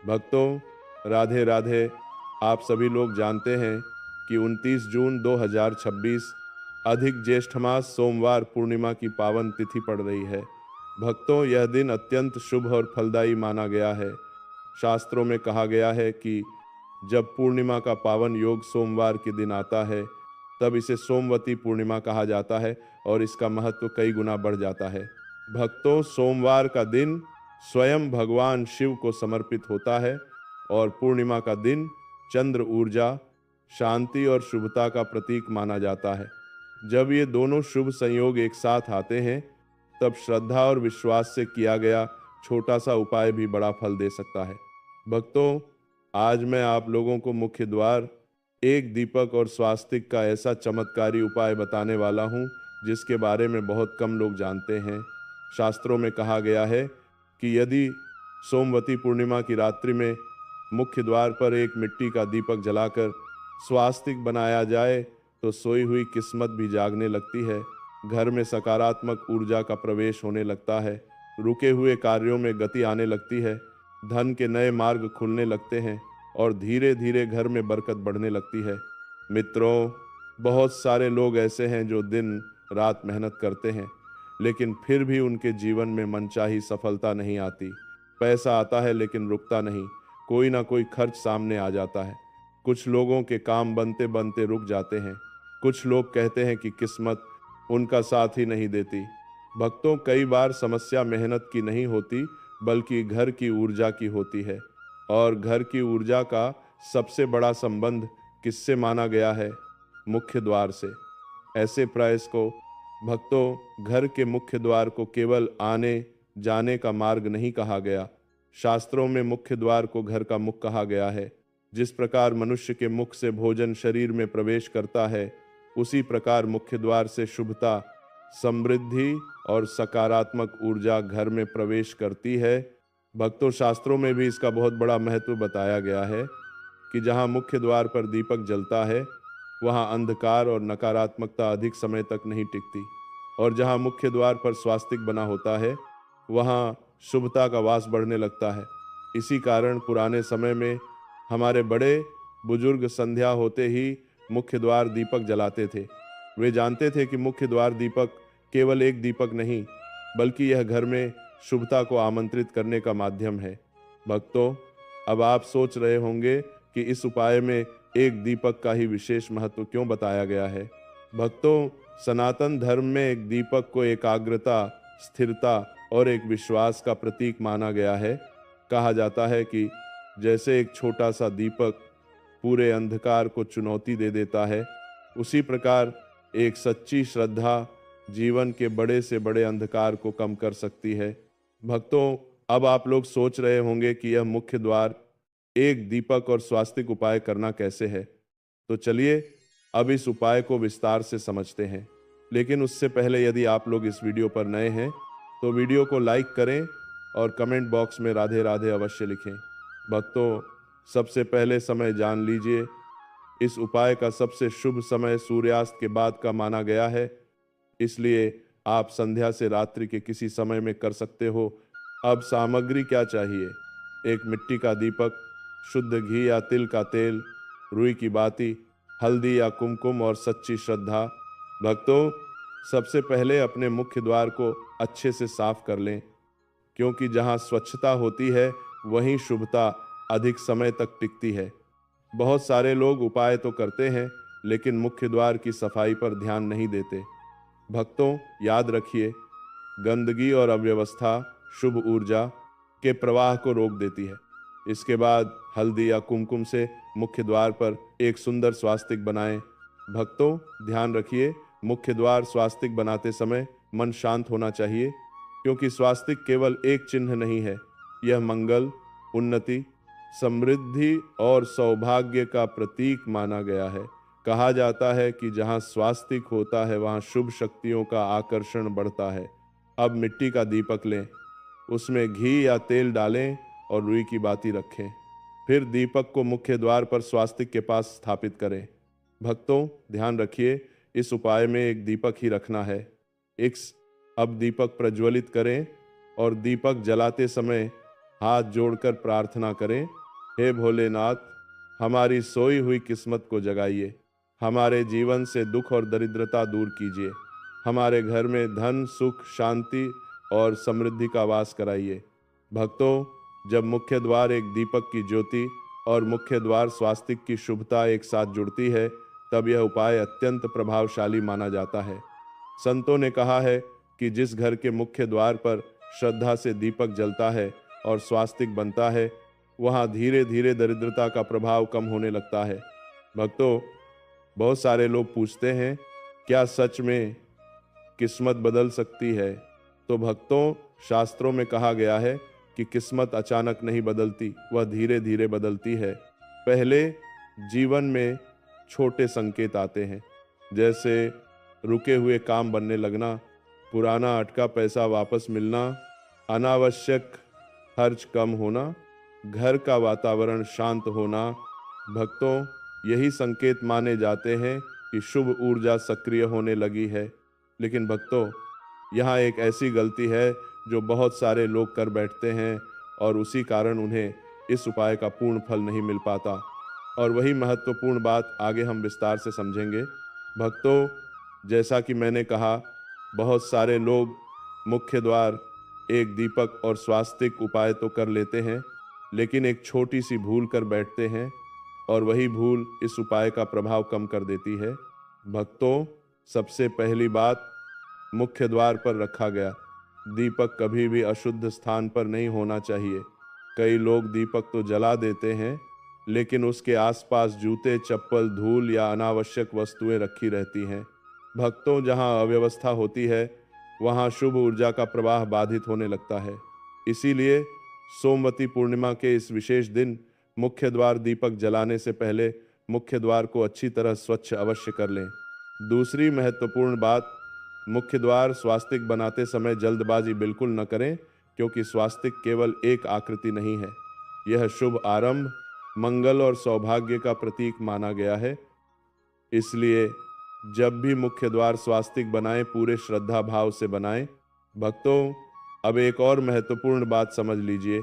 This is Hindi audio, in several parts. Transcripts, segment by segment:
भक्तों, राधे राधे। आप सभी लोग जानते हैं कि 29 जून 2026 अधिक ज्येष्ठ मास सोमवार पूर्णिमा की पावन तिथि पड़ रही है। भक्तों, यह दिन अत्यंत शुभ और फलदायी माना गया है। शास्त्रों में कहा गया है कि जब पूर्णिमा का पावन योग सोमवार के दिन आता है, तब इसे सोमवती पूर्णिमा कहा जाता है और इसका महत्व कई गुना बढ़ जाता है। भक्तों, सोमवार का दिन स्वयं भगवान शिव को समर्पित होता है और पूर्णिमा का दिन चंद्र ऊर्जा, शांति और शुभता का प्रतीक माना जाता है। जब ये दोनों शुभ संयोग एक साथ आते हैं, तब श्रद्धा और विश्वास से किया गया छोटा सा उपाय भी बड़ा फल दे सकता है। भक्तों, आज मैं आप लोगों को मुख्य द्वार, एक दीपक और स्वास्तिक का ऐसा चमत्कारी उपाय बताने वाला हूँ जिसके बारे में बहुत कम लोग जानते हैं। शास्त्रों में कहा गया है कि यदि सोमवती पूर्णिमा की रात्रि में मुख्य द्वार पर एक मिट्टी का दीपक जलाकर स्वास्तिक बनाया जाए तो सोई हुई किस्मत भी जागने लगती है, घर में सकारात्मक ऊर्जा का प्रवेश होने लगता है, रुके हुए कार्यों में गति आने लगती है, धन के नए मार्ग खुलने लगते हैं और धीरे धीरे घर में बरकत बढ़ने लगती है। मित्रों, बहुत सारे लोग ऐसे हैं जो दिन रात मेहनत करते हैं, लेकिन फिर भी उनके जीवन में मनचाही सफलता नहीं आती। पैसा आता है लेकिन रुकता नहीं, कोई ना कोई खर्च सामने आ जाता है। कुछ लोगों के काम बनते बनते रुक जाते हैं। कुछ लोग कहते हैं कि किस्मत उनका साथ ही नहीं देती। भक्तों, कई बार समस्या मेहनत की नहीं होती, बल्कि घर की ऊर्जा की होती है। और घर की ऊर्जा का सबसे बड़ा संबंध किससे माना गया है? मुख्य द्वार से। ऐसे प्रयास को भक्तों, घर के मुख्य द्वार को केवल आने जाने का मार्ग नहीं कहा गया। शास्त्रों में मुख्य द्वार को घर का मुख कहा गया है। जिस प्रकार मनुष्य के मुख से भोजन शरीर में प्रवेश करता है, उसी प्रकार मुख्य द्वार से शुभता, समृद्धि और सकारात्मक ऊर्जा घर में प्रवेश करती है। भक्तों, शास्त्रों में भी इसका बहुत बड़ा महत्व बताया गया है कि जहाँ मुख्य द्वार पर दीपक जलता है, वहाँ अंधकार और नकारात्मकता अधिक समय तक नहीं टिकती, और जहाँ मुख्य द्वार पर स्वास्तिक बना होता है, वहाँ शुभता का वास बढ़ने लगता है। इसी कारण पुराने समय में हमारे बड़े बुजुर्ग संध्या होते ही मुख्य द्वार दीपक जलाते थे। वे जानते थे कि मुख्य द्वार दीपक केवल एक दीपक नहीं, बल्कि यह घर में शुभता को आमंत्रित करने का माध्यम है। भक्तों, अब आप सोच रहे होंगे कि इस उपाय में एक दीपक का ही विशेष महत्व क्यों बताया गया है। भक्तों, सनातन धर्म में एक दीपक को एकाग्रता, स्थिरता और एक विश्वास का प्रतीक माना गया है। कहा जाता है कि जैसे एक छोटा सा दीपक पूरे अंधकार को चुनौती दे देता है, उसी प्रकार एक सच्ची श्रद्धा जीवन के बड़े से बड़े अंधकार को कम कर सकती है। भक्तों, अब आप लोग सोच रहे होंगे कि यह मुख्य द्वार, एक दीपक और स्वास्तिक उपाय करना कैसे है। तो चलिए अब इस उपाय को विस्तार से समझते हैं। लेकिन उससे पहले यदि आप लोग इस वीडियो पर नए हैं तो वीडियो को लाइक करें और कमेंट बॉक्स में राधे राधे अवश्य लिखें। भक्तों, सबसे पहले समय जान लीजिए। इस उपाय का सबसे शुभ समय सूर्यास्त के बाद का माना गया है, इसलिए आप संध्या से रात्रि के किसी समय में कर सकते हो। अब सामग्री क्या चाहिए? एक मिट्टी का दीपक, शुद्ध घी या तिल का तेल, रुई की बाती, हल्दी या कुमकुम और सच्ची श्रद्धा। भक्तों, सबसे पहले अपने मुख्य द्वार को अच्छे से साफ कर लें, क्योंकि जहाँ स्वच्छता होती है वहीं शुभता अधिक समय तक टिकती है। बहुत सारे लोग उपाय तो करते हैं, लेकिन मुख्य द्वार की सफाई पर ध्यान नहीं देते। भक्तों, याद रखिए, गंदगी और अव्यवस्था शुभ ऊर्जा के प्रवाह को रोक देती है। इसके बाद हल्दी या कुमकुम से मुख्य द्वार पर एक सुंदर स्वास्तिक बनाएं। भक्तों, ध्यान रखिए, मुख्य द्वार स्वास्तिक बनाते समय मन शांत होना चाहिए, क्योंकि स्वास्तिक केवल एक चिन्ह नहीं है, यह मंगल, उन्नति, समृद्धि और सौभाग्य का प्रतीक माना गया है। कहा जाता है कि जहाँ स्वास्तिक होता है वहाँ शुभ शक्तियों का आकर्षण बढ़ता है। अब मिट्टी का दीपक लें, उसमें घी या तेल डालें और रुई की बाती रखें। फिर दीपक को मुख्य द्वार पर स्वास्तिक के पास स्थापित करें। भक्तों, ध्यान रखिए, इस उपाय में एक दीपक ही रखना है। अब दीपक प्रज्वलित करें और दीपक जलाते समय हाथ जोड़कर प्रार्थना करें, हे भोलेनाथ, हमारी सोई हुई किस्मत को जगाइए, हमारे जीवन से दुख और दरिद्रता दूर कीजिए, हमारे घर में धन, सुख, शांति और समृद्धि का वास कराइए। भक्तों, जब मुख्य द्वार एक दीपक की ज्योति और मुख्य द्वार स्वास्तिक की शुभता एक साथ जुड़ती है, तब यह उपाय अत्यंत प्रभावशाली माना जाता है। संतों ने कहा है कि जिस घर के मुख्य द्वार पर श्रद्धा से दीपक जलता है और स्वास्तिक बनता है, वहाँ धीरे धीरे दरिद्रता का प्रभाव कम होने लगता है। भक्तों, बहुत सारे लोग पूछते हैं, क्या सच में किस्मत बदल सकती है? तो भक्तों, शास्त्रों में कहा गया है कि किस्मत अचानक नहीं बदलती, वह धीरे धीरे बदलती है। पहले जीवन में छोटे संकेत आते हैं, जैसे रुके हुए काम बनने लगना, पुराना अटका पैसा वापस मिलना, अनावश्यक खर्च कम होना, घर का वातावरण शांत होना। भक्तों, यही संकेत माने जाते हैं कि शुभ ऊर्जा सक्रिय होने लगी है। लेकिन भक्तों, यहाँ एक ऐसी गलती है जो बहुत सारे लोग कर बैठते हैं और उसी कारण उन्हें इस उपाय का पूर्ण फल नहीं मिल पाता। और वही महत्वपूर्ण बात आगे हम विस्तार से समझेंगे। भक्तों, जैसा कि मैंने कहा, बहुत सारे लोग मुख्य द्वार, एक दीपक और स्वास्तिक उपाय तो कर लेते हैं, लेकिन एक छोटी सी भूल कर बैठते हैं और वही भूल इस उपाय का प्रभाव कम कर देती है। भक्तों, सबसे पहली बात, मुख्य द्वार पर रखा गया दीपक कभी भी अशुद्ध स्थान पर नहीं होना चाहिए। कई लोग दीपक तो जला देते हैं, लेकिन उसके आसपास जूते, चप्पल, धूल या अनावश्यक वस्तुएं रखी रहती हैं। भक्तों, जहां अव्यवस्था होती है, वहां शुभ ऊर्जा का प्रवाह बाधित होने लगता है। इसीलिए सोमवती पूर्णिमा के इस विशेष दिन मुख्य द्वार दीपक जलाने से पहले मुख्य द्वार को अच्छी तरह स्वच्छ अवश्य कर लें। दूसरी महत्वपूर्ण बात, मुख्य द्वार स्वास्तिक बनाते समय जल्दबाजी बिल्कुल न करें, क्योंकि स्वास्तिक केवल एक आकृति नहीं है, यह शुभ आरंभ, मंगल और सौभाग्य का प्रतीक माना गया है। इसलिए जब भी मुख्य द्वार स्वास्तिक बनाएं, पूरे श्रद्धा भाव से बनाएं। भक्तों, अब एक और महत्वपूर्ण बात समझ लीजिए।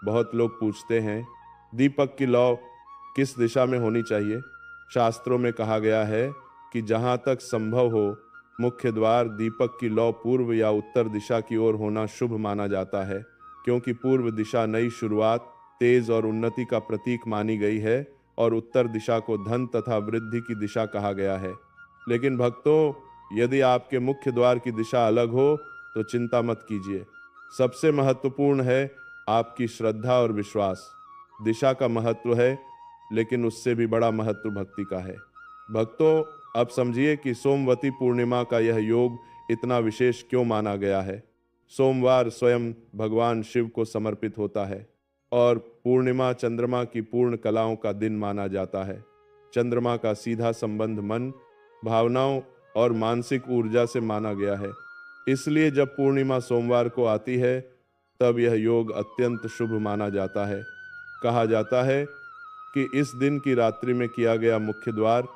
बहुत लोग पूछते हैं, दीपक की लौ किस दिशा में होनी चाहिए? शास्त्रों में कहा गया है कि जहां तक संभव हो, मुख्य द्वार दीपक की लौ पूर्व या उत्तर दिशा की ओर होना शुभ माना जाता है, क्योंकि पूर्व दिशा नई शुरुआत, तेज और उन्नति का प्रतीक मानी गई है और उत्तर दिशा को धन तथा वृद्धि की दिशा कहा गया है। लेकिन भक्तों, यदि आपके मुख्य द्वार की दिशा अलग हो तो चिंता मत कीजिए। सबसे महत्वपूर्ण है आपकी श्रद्धा और विश्वास। दिशा का महत्व है, लेकिन उससे भी बड़ा महत्व भक्ति का है। भक्तों, अब समझिए कि सोमवती पूर्णिमा का यह योग इतना विशेष क्यों माना गया है। सोमवार स्वयं भगवान शिव को समर्पित होता है और पूर्णिमा चंद्रमा की पूर्ण कलाओं का दिन माना जाता है। चंद्रमा का सीधा संबंध मन, भावनाओं और मानसिक ऊर्जा से माना गया है। इसलिए जब पूर्णिमा सोमवार को आती है, तब यह योग अत्यंत शुभ माना जाता है। कहा जाता है कि इस दिन की रात्रि में किया गया मुख्य द्वार,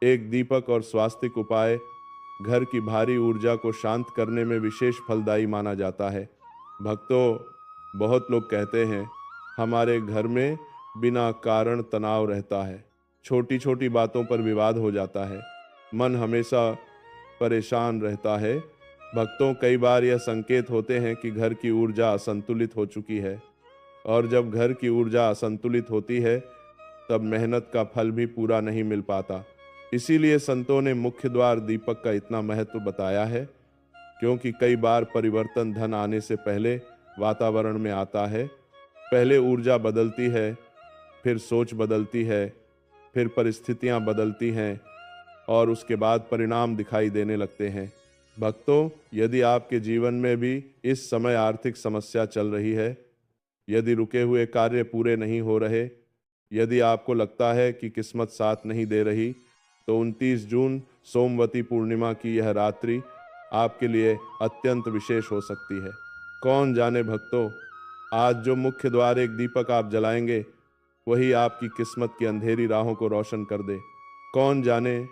एक दीपक और स्वास्तिक उपाय घर की भारी ऊर्जा को शांत करने में विशेष फलदायी माना जाता है। भक्तों, बहुत लोग कहते हैं, हमारे घर में बिना कारण तनाव रहता है, छोटी छोटी बातों पर विवाद हो जाता है, मन हमेशा परेशान रहता है। भक्तों, कई बार यह संकेत होते हैं कि घर की ऊर्जा असंतुलित हो चुकी है, और जब घर की ऊर्जा असंतुलित होती है, तब मेहनत का फल भी पूरा नहीं मिल पाता। इसीलिए संतों ने मुख्य द्वार दीपक का इतना महत्व बताया है, क्योंकि कई बार परिवर्तन धन आने से पहले वातावरण में आता है। पहले ऊर्जा बदलती है, फिर सोच बदलती है, फिर परिस्थितियां बदलती हैं और उसके बाद परिणाम दिखाई देने लगते हैं। भक्तों, यदि आपके जीवन में भी इस समय आर्थिक समस्या चल रही है, यदि रुके हुए कार्य पूरे नहीं हो रहे, यदि आपको लगता है कि किस्मत साथ नहीं दे रही, तो 29 जून सोमवती पूर्णिमा की यह रात्रि आपके लिए अत्यंत विशेष हो सकती है। कौन जाने भक्तों, आज जो मुख्य द्वार एक दीपक आप जलाएंगे, वही आपकी किस्मत की अंधेरी राहों को रोशन कर दे। कौन जाने,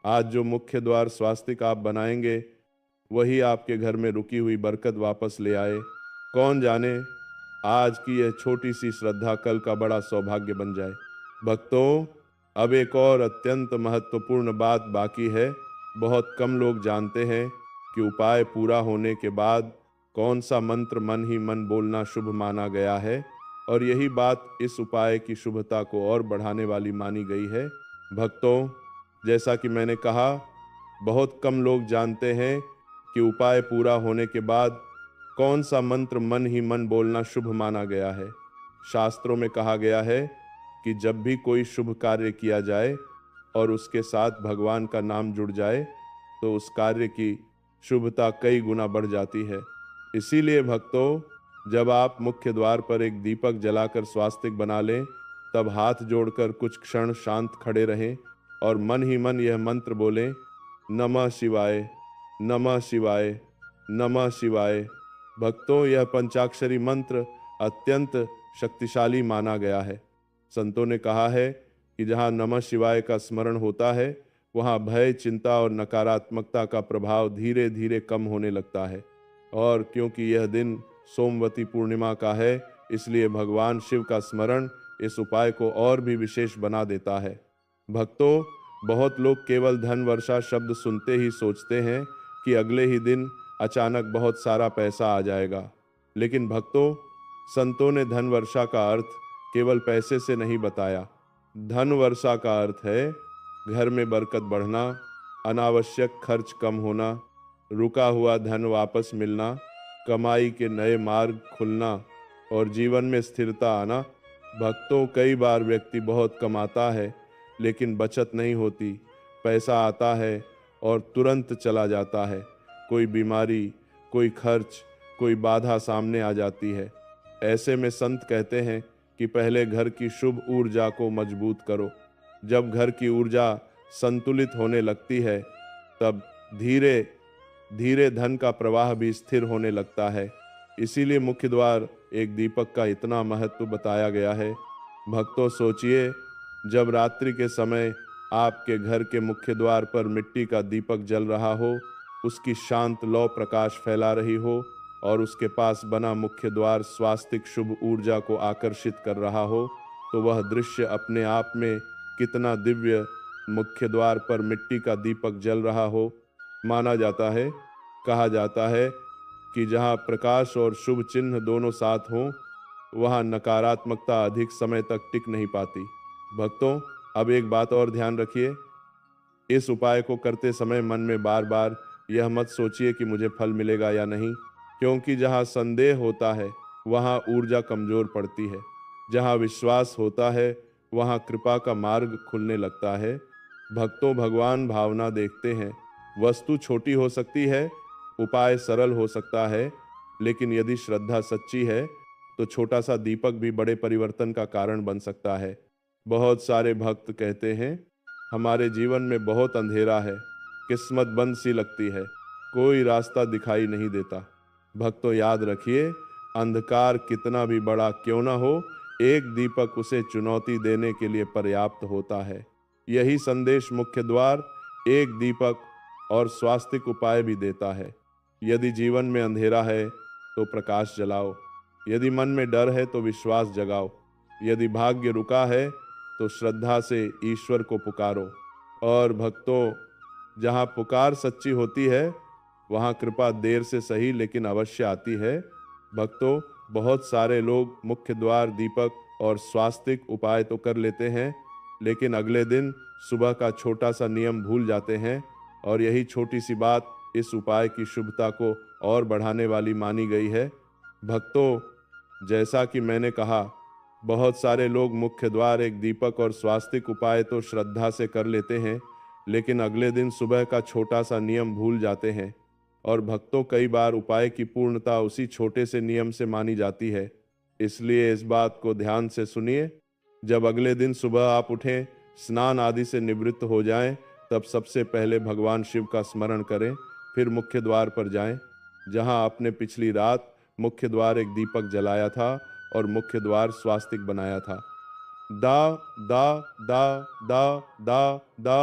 आज जो मुख्य द्वार स्वास्तिक आप बनाएंगे, वही आपके घर में रुकी हुई बरकत वापस ले आए। कौन जाने, आज की यह छोटी सी श्रद्धा कल का बड़ा सौभाग्य बन जाए। भक्तों, अब एक और अत्यंत महत्वपूर्ण बात बाकी है। बहुत कम लोग जानते हैं कि उपाय पूरा होने के बाद कौन सा मंत्र मन ही मन बोलना शुभ माना गया है, और यही बात इस उपाय की शुभता को और बढ़ाने वाली मानी गई है। भक्तों, जैसा कि मैंने कहा, बहुत कम लोग जानते हैं कि उपाय पूरा होने के बाद कौन सा मंत्र मन ही मन बोलना शुभ माना गया है। शास्त्रों में कहा गया है कि जब भी कोई शुभ कार्य किया जाए और उसके साथ भगवान का नाम जुड़ जाए तो उस कार्य की शुभता कई गुना बढ़ जाती है। इसीलिए भक्तों, जब आप मुख्य द्वार पर एक दीपक जलाकर स्वास्तिक बना लें, तब हाथ जोड़कर कुछ क्षण शांत खड़े रहें और मन ही मन यह मंत्र बोलें, नमः शिवाय, नमः शिवाय, नमः शिवाय। भक्तों, यह पंचाक्षरी मंत्र अत्यंत शक्तिशाली माना गया है। संतों ने कहा है कि जहाँ नमः शिवाय का स्मरण होता है, वहाँ भय, चिंता और नकारात्मकता का प्रभाव धीरे धीरे कम होने लगता है। और क्योंकि यह दिन सोमवती पूर्णिमा का है, इसलिए भगवान शिव का स्मरण इस उपाय को और भी विशेष बना देता है। भक्तों, बहुत लोग केवल धन वर्षा शब्द सुनते ही सोचते हैं कि अगले ही दिन अचानक बहुत सारा पैसा आ जाएगा। लेकिन भक्तों, संतों ने धन वर्षा का अर्थ केवल पैसे से नहीं बताया। धन वर्षा का अर्थ है घर में बरकत बढ़ना, अनावश्यक खर्च कम होना, रुका हुआ धन वापस मिलना, कमाई के नए मार्ग खुलना और जीवन में स्थिरता आना। भक्तों, कई बार व्यक्ति बहुत कमाता है लेकिन बचत नहीं होती। पैसा आता है और तुरंत चला जाता है। कोई बीमारी, कोई खर्च, कोई बाधा सामने आ जाती है। ऐसे में संत कहते हैं कि पहले घर की शुभ ऊर्जा को मजबूत करो। जब घर की ऊर्जा संतुलित होने लगती है, तब धीरे धीरे धन का प्रवाह भी स्थिर होने लगता है। इसीलिए मुख्य द्वार एक दीपक का इतना महत्व बताया गया है। भक्तों, सोचिए, जब रात्रि के समय आपके घर के मुख्य द्वार पर मिट्टी का दीपक जल रहा हो, उसकी शांत लौ प्रकाश फैला रही हो और उसके पास बना मुख्य द्वार स्वास्तिक शुभ ऊर्जा को आकर्षित कर रहा हो, तो वह दृश्य अपने आप में कितना दिव्य। मुख्य द्वार पर मिट्टी का दीपक जल रहा हो, माना जाता है, कहा जाता है कि जहाँ प्रकाश और शुभ चिन्ह दोनों साथ हों, वहाँ नकारात्मकता अधिक समय तक टिक नहीं पाती। भक्तों, अब एक बात और ध्यान रखिए। इस उपाय को करते समय मन में बार बार यह मत सोचिए कि मुझे फल मिलेगा या नहीं, क्योंकि जहाँ संदेह होता है वहाँ ऊर्जा कमजोर पड़ती है। जहाँ विश्वास होता है वहाँ कृपा का मार्ग खुलने लगता है। भक्तों, भगवान भावना देखते हैं। वस्तु छोटी हो सकती है, उपाय सरल हो सकता है, लेकिन यदि श्रद्धा सच्ची है तो छोटा सा दीपक भी बड़े परिवर्तन का कारण बन सकता है। बहुत सारे भक्त कहते हैं, हमारे जीवन में बहुत अंधेरा है, किस्मत बंद सी लगती है, कोई रास्ता दिखाई नहीं देता। भक्तों, याद रखिए, अंधकार कितना भी बड़ा क्यों ना हो, एक दीपक उसे चुनौती देने के लिए पर्याप्त होता है। यही संदेश मुख्य द्वार एक दीपक और स्वास्तिक उपाय भी देता है। यदि जीवन में अंधेरा है तो प्रकाश जलाओ, यदि मन में डर है तो विश्वास जगाओ, यदि भाग्य रुका है तो श्रद्धा से ईश्वर को पुकारो। और भक्तों, जहाँ पुकार सच्ची होती है वहाँ कृपा देर से सही लेकिन अवश्य आती है। भक्तों, बहुत सारे लोग मुख्य द्वार दीपक और स्वास्तिक उपाय तो कर लेते हैं, लेकिन अगले दिन सुबह का छोटा सा नियम भूल जाते हैं, और यही छोटी सी बात इस उपाय की शुभता को और बढ़ाने वाली मानी गई है। भक्तों, जैसा कि मैंने कहा, बहुत सारे लोग मुख्य द्वार एक दीपक और स्वास्तिक उपाय तो श्रद्धा से कर लेते हैं, लेकिन अगले दिन सुबह का छोटा सा नियम भूल जाते हैं। और भक्तों, कई बार उपाय की पूर्णता उसी छोटे से नियम से मानी जाती है। इसलिए इस बात को ध्यान से सुनिए। जब अगले दिन सुबह आप उठें, स्नान आदि से निवृत्त हो जाएं, तब सबसे पहले भगवान शिव का स्मरण करें, फिर मुख्य द्वार पर जाएं, जहां आपने पिछली रात मुख्य द्वार एक दीपक जलाया था और मुख्य द्वार स्वास्तिक बनाया था। दा दा दा दा दा दा